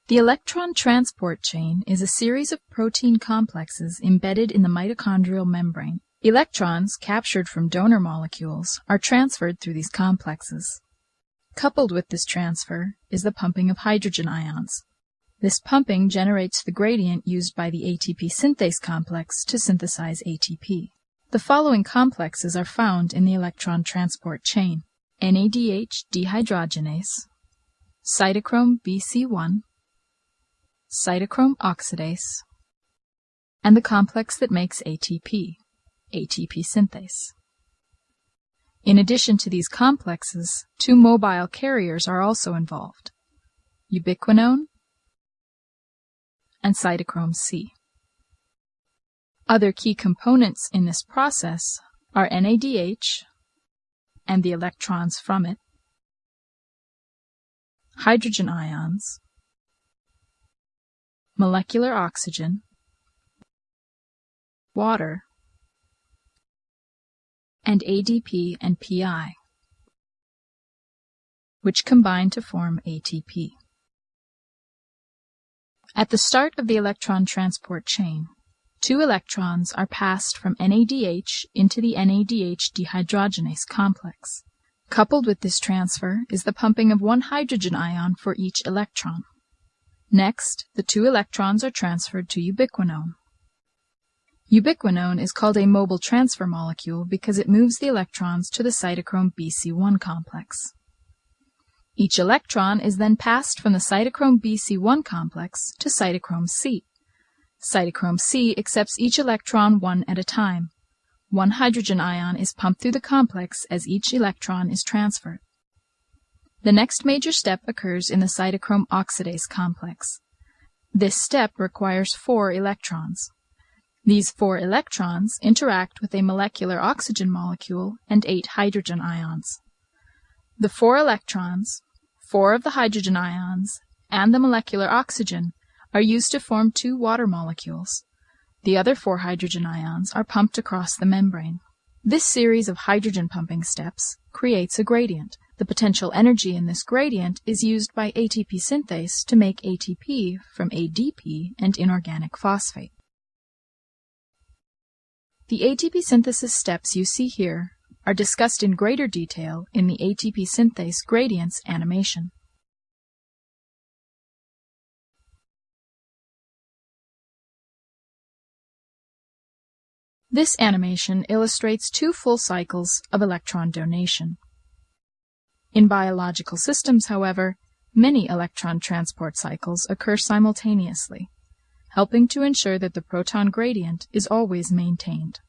The electron transport chain is a series of protein complexes embedded in the mitochondrial membrane. Electrons captured from donor molecules are transferred through these complexes. Coupled with this transfer is the pumping of hydrogen ions. This pumping generates the gradient used by the ATP synthase complex to synthesize ATP. The following complexes are found in the electron transport chain: NADH dehydrogenase, cytochrome BC1, cytochrome oxidase, and the complex that makes ATP, ATP synthase. In addition to these complexes, two mobile carriers are also involved: ubiquinone and cytochrome C. Other key components in this process are NADH and the electrons from it, hydrogen ions, molecular oxygen, water, and ADP and PI, which combine to form ATP. At the start of the electron transport chain, two electrons are passed from NADH into the NADH dehydrogenase complex. Coupled with this transfer is the pumping of one hydrogen ion for each electron. Next, the two electrons are transferred to ubiquinone. Ubiquinone is called a mobile transfer molecule because it moves the electrons to the cytochrome BC1 complex. Each electron is then passed from the cytochrome BC1 complex to cytochrome C. Cytochrome C accepts each electron one at a time. One hydrogen ion is pumped through the complex as each electron is transferred. The next major step occurs in the cytochrome oxidase complex. This step requires 4 electrons. These 4 electrons interact with a molecular oxygen molecule and 8 hydrogen ions. The 4 electrons, 4 of the hydrogen ions, and the molecular oxygen are used to form 2 water molecules. The other 4 hydrogen ions are pumped across the membrane. This series of hydrogen pumping steps creates a gradient. The potential energy in this gradient is used by ATP synthase to make ATP from ADP and inorganic phosphate. The ATP synthesis steps you see here are discussed in greater detail in the ATP synthase gradients animation. This animation illustrates 2 full cycles of electron donation. In biological systems, however, many electron transport cycles occur simultaneously, helping to ensure that the proton gradient is always maintained.